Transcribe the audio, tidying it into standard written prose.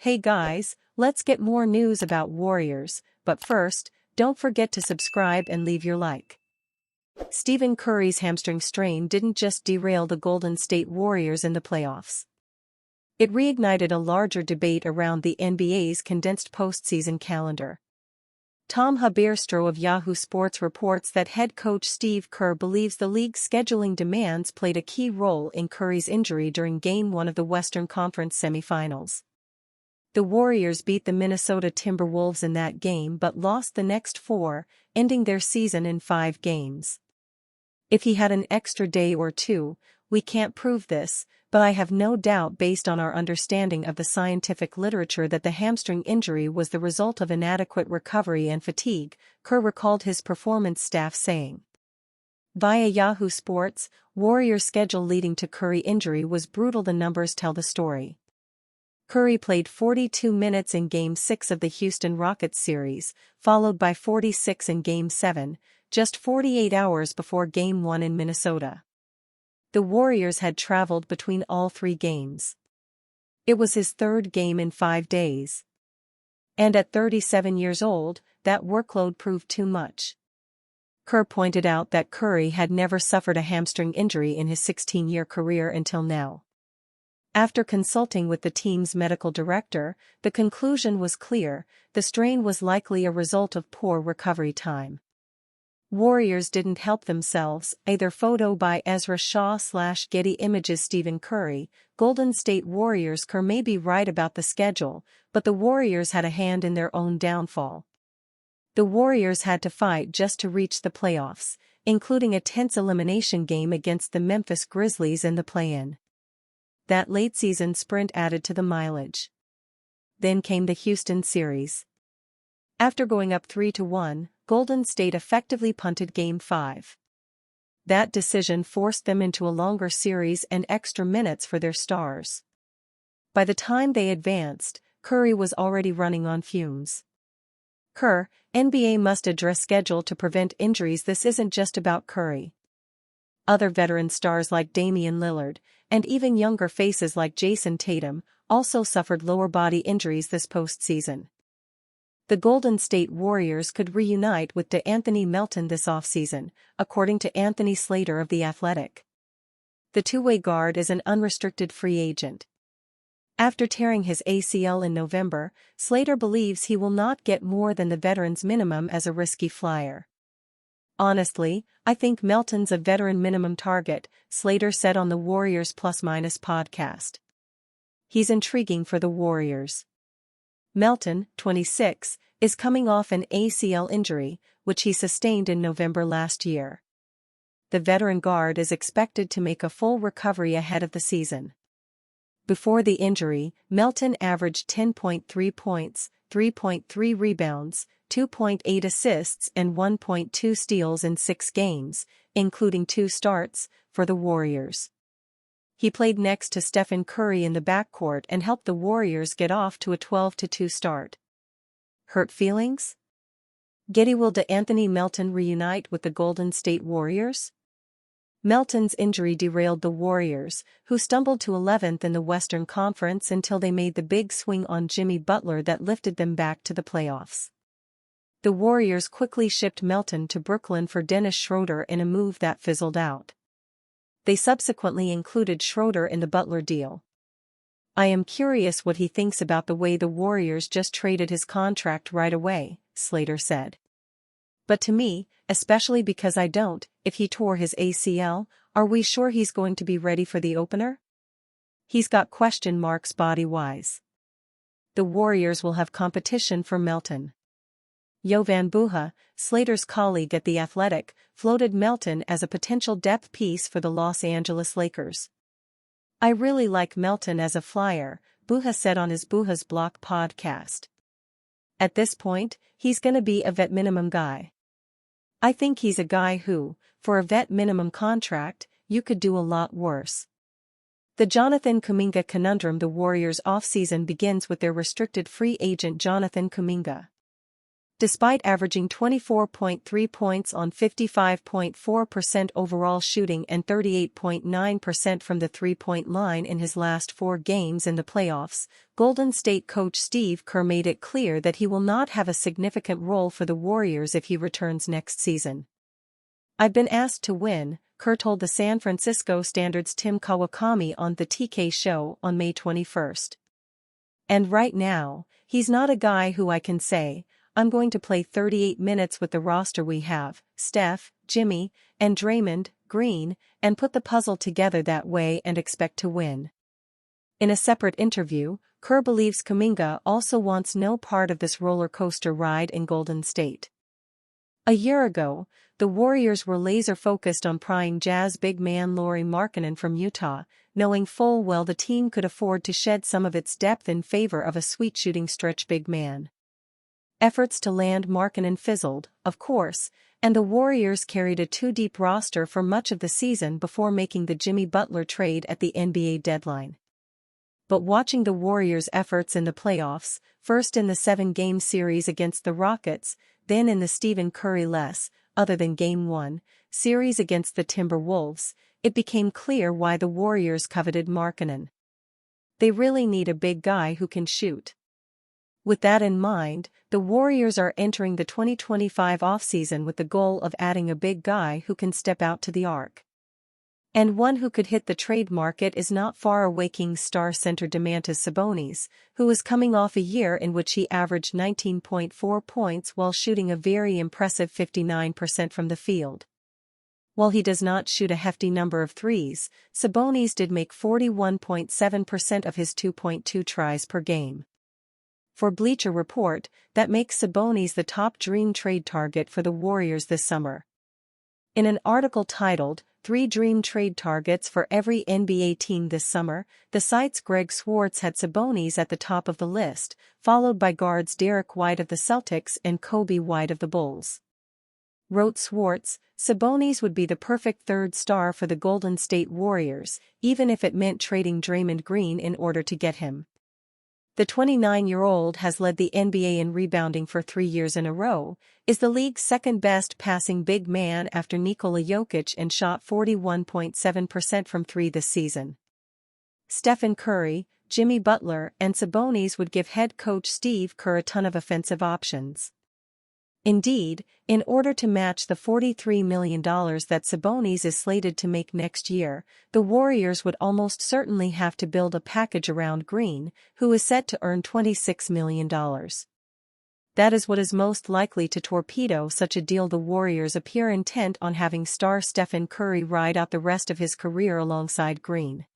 Hey guys, let's get more news about Warriors, but first, don't forget to subscribe and leave your like. Stephen Curry's hamstring strain didn't just derail the Golden State Warriors in the playoffs. It reignited a larger debate around the NBA's condensed postseason calendar. Tom Haberstroh of Yahoo Sports reports that head coach Steve Kerr believes the league's scheduling demands played a key role in Curry's injury during Game 1 of the Western Conference semifinals. The Warriors beat the Minnesota Timberwolves in that game but lost the next 4, ending their season in 5 games. If he had an extra day or two, we can't prove this, but I have no doubt based on our understanding of the scientific literature that the hamstring injury was the result of inadequate recovery and fatigue, Kerr recalled his performance staff saying. Via Yahoo Sports, Warriors' schedule leading to Curry injury was brutal. The numbers tell the story. Curry played 42 minutes in Game 6 of the Houston Rockets series, followed by 46 in Game 7, just 48 hours before Game 1 in Minnesota. The Warriors had traveled between all 3 games. It was his 3rd game in 5 days. And at 37 years old, that workload proved too much. Kerr pointed out that Curry had never suffered a hamstring injury in his 16-year career until now. After consulting with the team's medical director, the conclusion was clear: the strain was likely a result of poor recovery time. Warriors didn't help themselves, either. Photo by Ezra Shaw/Getty Images. Stephen Curry, Golden State Warriors. Kerr may be right about the schedule, but the Warriors had a hand in their own downfall. The Warriors had to fight just to reach the playoffs, including a tense elimination game against the Memphis Grizzlies in the play-in. That late-season sprint added to the mileage. Then came the Houston series. After going up 3-1, Golden State effectively punted Game 5. That decision forced them into a longer series and extra minutes for their stars. By the time they advanced, Curry was already running on fumes. Kerr, NBA must address schedule to prevent injuries. This isn't just about Curry. Other veteran stars like Damian Lillard, and even younger faces like Jason Tatum, also suffered lower body injuries this postseason. The Golden State Warriors could reunite with DeAnthony Melton this offseason, according to Anthony Slater of The Athletic. The two-way guard is an unrestricted free agent. After tearing his ACL in November, Slater believes he will not get more than the veteran's minimum as a risky flyer. Honestly, I think Melton's a veteran minimum target, Slater said on the Warriors Plus Minus podcast. He's intriguing for the Warriors. Melton, 26, is coming off an ACL injury, which he sustained in November last year. The veteran guard is expected to make a full recovery ahead of the season. Before the injury, Melton averaged 10.3 points, 3.3 rebounds, 2.8 assists and 1.2 steals in 6 games, including 2 starts, for the Warriors. He played next to Stephen Curry in the backcourt and helped the Warriors get off to a 12-2 start. Hurt feelings? Getty. Will DeAnthony Melton reunite with the Golden State Warriors? Melton's injury derailed the Warriors, who stumbled to 11th in the Western Conference until they made the big swing on Jimmy Butler that lifted them back to the playoffs. The Warriors quickly shipped Melton to Brooklyn for Dennis Schroeder in a move that fizzled out. They subsequently included Schroeder in the Butler deal. I am curious what he thinks about the way the Warriors just traded his contract right away, Slater said. But to me, especially because I don't, if he tore his ACL, are we sure he's going to be ready for the opener? He's got question marks body-wise. The Warriors will have competition for Melton. Jovan Buha, Slater's colleague at The Athletic, floated Melton as a potential depth piece for the Los Angeles Lakers. I really like Melton as a flyer, Buha said on his Buha's Block podcast. At this point, he's gonna be a vet minimum guy. I think he's a guy who, for a vet minimum contract, you could do a lot worse. The Jonathan Kuminga conundrum. The Warriors' offseason begins with their restricted free agent Jonathan Kuminga. Despite averaging 24.3 points on 55.4% overall shooting and 38.9% from the three-point line in his last 4 games in the playoffs, Golden State coach Steve Kerr made it clear that he will not have a significant role for the Warriors if he returns next season. "I've been asked to win," Kerr told the San Francisco Standard's Tim Kawakami on the TK show on May 21. "And right now, he's not a guy who I can say, I'm going to play 38 minutes with the roster we have, Steph, Jimmy, and Draymond Green, and put the puzzle together that way and expect to win." In a separate interview, Kerr believes Kuminga also wants no part of this roller coaster ride in Golden State. A year ago, the Warriors were laser-focused on prying Jazz big man Lauri Markkanen from Utah, knowing full well the team could afford to shed some of its depth in favor of a sweet-shooting stretch big man. Efforts to land Markkanen fizzled, of course, and the Warriors carried a too-deep roster for much of the season before making the Jimmy Butler trade at the NBA deadline. But watching the Warriors' efforts in the playoffs, first in the 7-game series against the Rockets, then in the Stephen Curry-less, other than Game 1, series against the Timberwolves, it became clear why the Warriors coveted Markkanen. They really need a big guy who can shoot. With that in mind, the Warriors are entering the 2025 offseason with the goal of adding a big guy who can step out to the arc. And one who could hit the trade market is not far away. Kings star center Domantas Sabonis, who is coming off a year in which he averaged 19.4 points while shooting a very impressive 59% from the field. While he does not shoot a hefty number of threes, Sabonis did make 41.7% of his 2.2 tries per game. For Bleacher Report, that makes Sabonis the top dream trade target for the Warriors this summer. In an article titled, 3 Dream Trade Targets for Every NBA Team This Summer, the site's Greg Swartz had Sabonis at the top of the list, followed by guards Derek White of the Celtics and Kobe White of the Bulls. Wrote Swartz, Sabonis would be the perfect third star for the Golden State Warriors, even if it meant trading Draymond Green in order to get him. The 29-year-old has led the NBA in rebounding for 3 years in a row, is the league's second-best passing big man after Nikola Jokic and shot 41.7% from 3 this season. Stephen Curry, Jimmy Butler, and Sabonis would give head coach Steve Kerr a ton of offensive options. Indeed, in order to match the $43 million that Sabonis is slated to make next year, the Warriors would almost certainly have to build a package around Green, who is set to earn $26 million. That is what is most likely to torpedo such a deal. The Warriors appear intent on having star Stephen Curry ride out the rest of his career alongside Green.